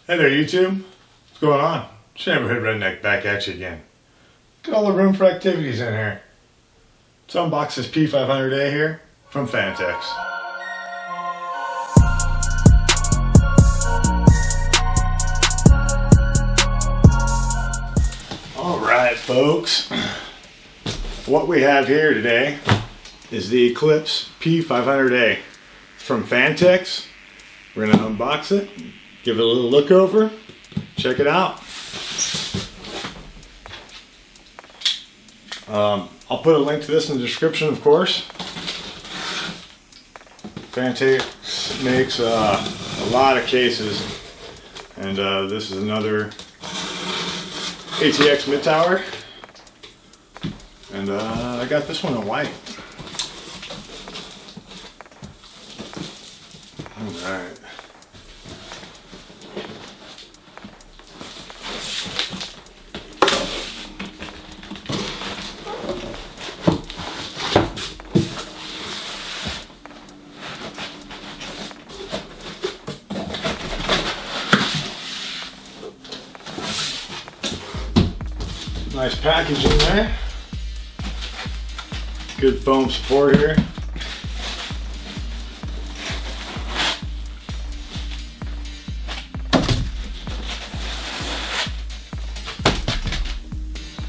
Hey there, YouTube. What's going on? It's your neighborhood redneck back at you again. Look at all the room for activities in here. Let's unbox this P500A here from Phanteks. Alright, folks. What we have here today is the Eclipse P500A from Phanteks. We're going to unbox it, give it a little look over, check it out. I'll put a link to this in the description, of course. Phanteks makes a lot of cases, and this is another ATX mid-tower, and I got this one in white. Alright. Nice packaging there. Good foam support here.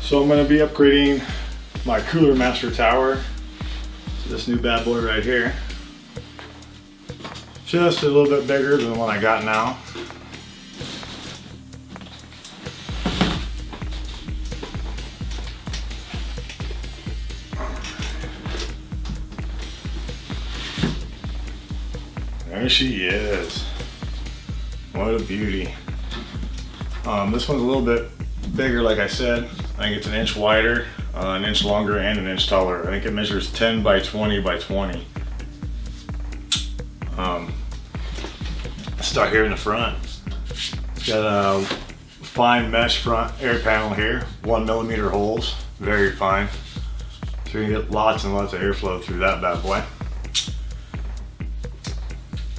So I'm going to be upgrading my Cooler Master tower to this new bad boy right here. Just a little bit bigger than the one I got now. There she is. What a beauty. This one's a little bit bigger, like I said. I think it's an inch wider, an inch longer, and an inch taller. I think it measures 10 by 20 by 20. Let's start here in the front. It's got a fine mesh front air panel here, 1mm holes, very fine. So you can get lots and lots of airflow through that bad boy.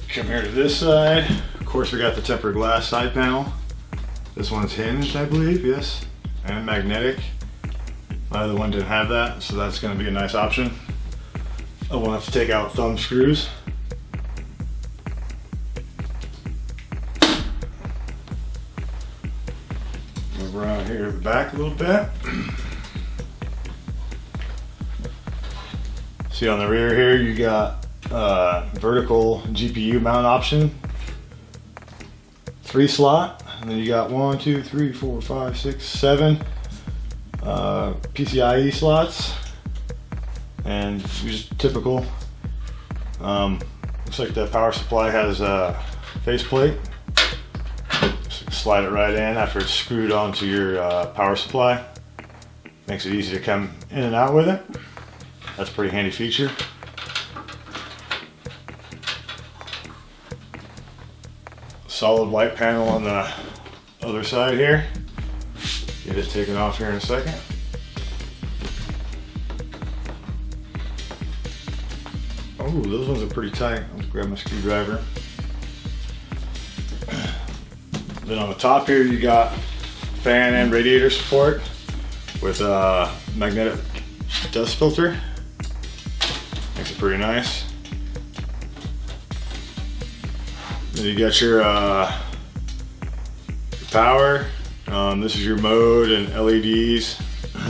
Come here to this side. Of course, we got the tempered glass side panel. This one's hinged, I believe, yes, and magnetic. My other one didn't have that, so that's going to be a nice option. I won't have to take out thumb screws. Move around here to the back a little bit. See on the rear here, you got vertical GPU mount option, 3 slot, and then you got 1, 2, 3, 4, 5, 6, 7 PCIe slots, and just typical. Looks like the power supply has a faceplate. Slide it right in after it's screwed onto your power supply. Makes it easy to come in and out with it. That's a pretty handy feature. Solid white panel on the other side here. Get it taken off here in a second. Oh, those ones are pretty tight. Let's grab my screwdriver. Then on the top here, you got fan and radiator support with a magnetic dust filter. Makes it pretty nice. Then you got your power. This is your mode and LEDs.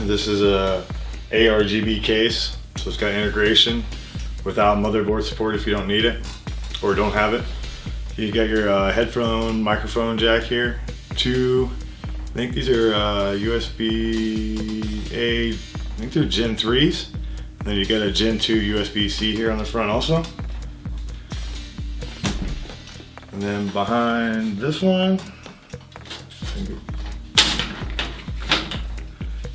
This is a ARGB case, so it's got integration without motherboard support if you don't need it or don't have it. You got your headphone, microphone jack here. 2, I think these are USB-A, I think they're Gen 3s. And then you got a Gen 2 USB-C here on the front also. And then behind this one,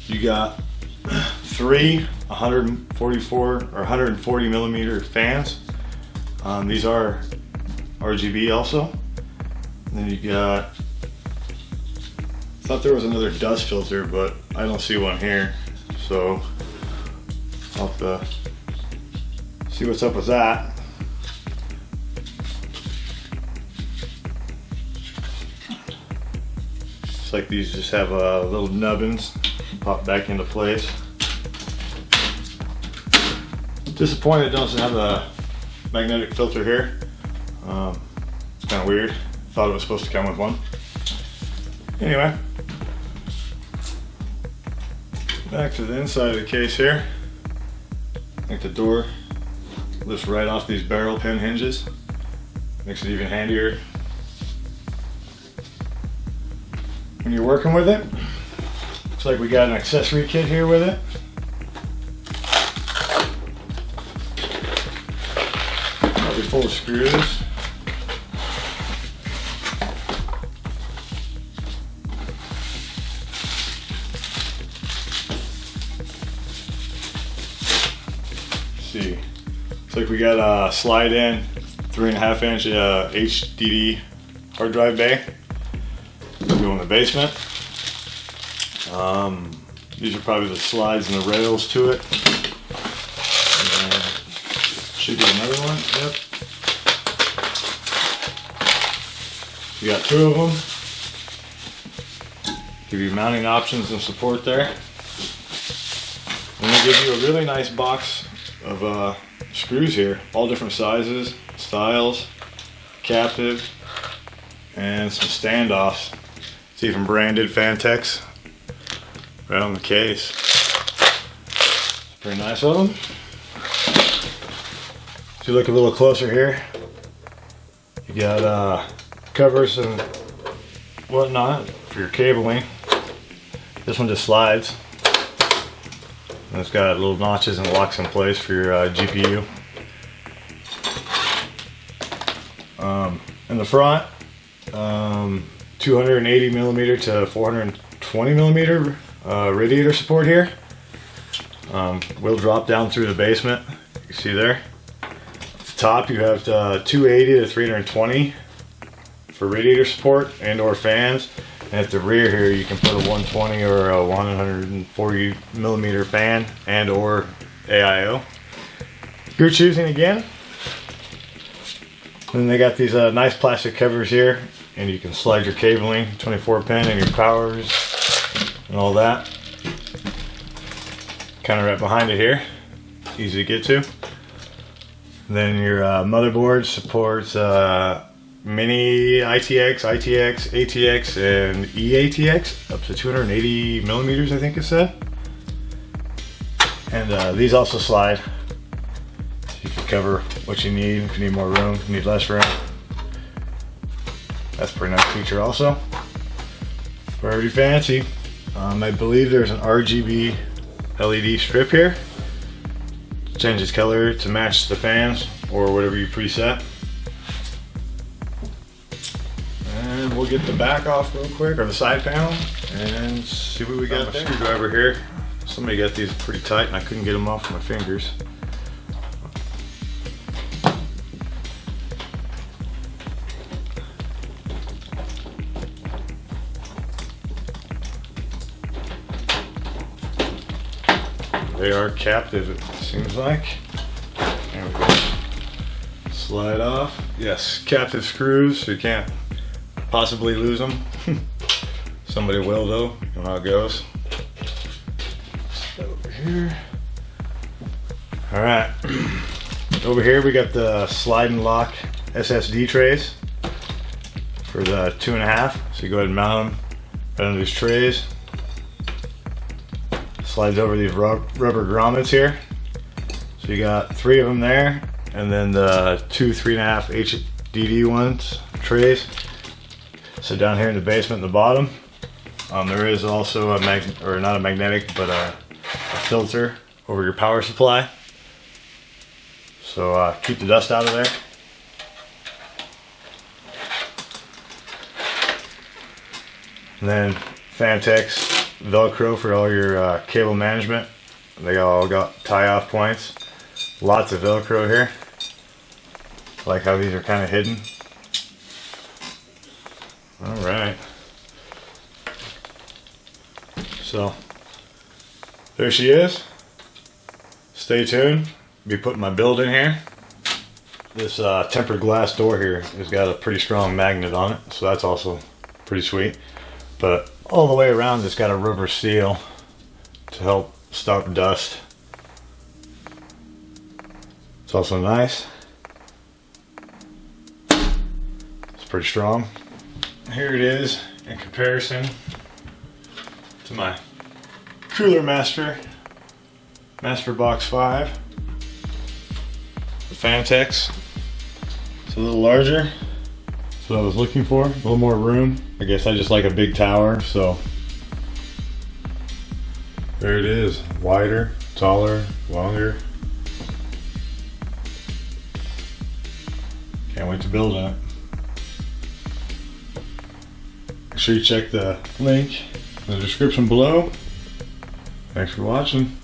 you got 3 144 or 140 millimeter fans. These are RGB also. And then you got, I thought there was another dust filter, but I don't see one here. So I'll have to see what's up with that. Looks like these just have little nubbins pop back into place. Disappointed it doesn't have a magnetic filter here. It's kind of weird. Thought it was supposed to come with one. Anyway, back to the inside of the case here. I think the door lifts right off these barrel pin hinges. Makes it even handier when you're working with it. Looks like we got an accessory kit here with it. Probably full of screws. See, looks like we got a slide in 3.5 inch HDD hard drive bay. Go in the basement. These are probably the slides and the rails to it. And should be another one. Yep. We got 2 of them. Give you mounting options and support there. And they give you a really nice box of screws here, all different sizes, styles, captive, and some standoffs. It's even branded Phanteks right on the case. It's pretty nice of them. If you look a little closer here, you got covers and whatnot for your cabling. This one just slides. And it's got little notches and locks in place for your GPU. In the front, 280 millimeter to 420 millimeter radiator support here. Will drop down through the basement. You can see there. At the top, you have 280 to 320 for radiator support and or fans. And at the rear here, you can put a 120 or a 140 millimeter fan and or AIO. You're choosing again. Then they got these nice plastic covers here, and you can slide your cabling, 24 pin, and your powers and all that. Kind of right behind it here, easy to get to. And then your motherboard supports mini ITX, ITX, ATX, and eATX up to 280 millimeters, I think it said. And these also slide. So you can cover what you need. If you need more room, if you need less room. That's a pretty nice feature also. Pretty fancy. I believe there's an RGB LED strip here. Changes color to match the fans or whatever you preset. And we'll get the back off real quick, or the side panel, and see what we got there. Screwdriver here. Somebody got these pretty tight and I couldn't get them off my fingers. They are captive, it seems like. There we go. Slide off. Yes, captive screws, so you can't possibly lose them. Somebody will though, you know how it goes. Over here. Alright. Over here we got the slide and lock SSD trays for the 2.5. So you go ahead and mount them right under these trays. Slides over these rubber grommets here. So you got 3 of them there, and then the 2 3.5 HDD ones, trays. So down here in the basement, in the bottom, there is also a not a magnetic, but a filter over your power supply. So keep the dust out of there. And then Phanteks Velcro for all your cable management. They all got tie-off points. Lots of Velcro here. I like how these are kind of hidden. Alright. So, there she is. Stay tuned. Be putting my build in here. This tempered glass door here has got a pretty strong magnet on it, so that's also pretty sweet. But all the way around. It's got a rubber seal to help stop dust. It's also nice. It's pretty strong. Here it is in comparison to my Cooler Master Box 5. The Phanteks. It's a little larger. That's what I was looking for. A little more room. I guess I just like a big tower, so there it is. Wider, taller, longer. Can't wait to build on it. Make sure you check the link in the description below. Thanks for watching.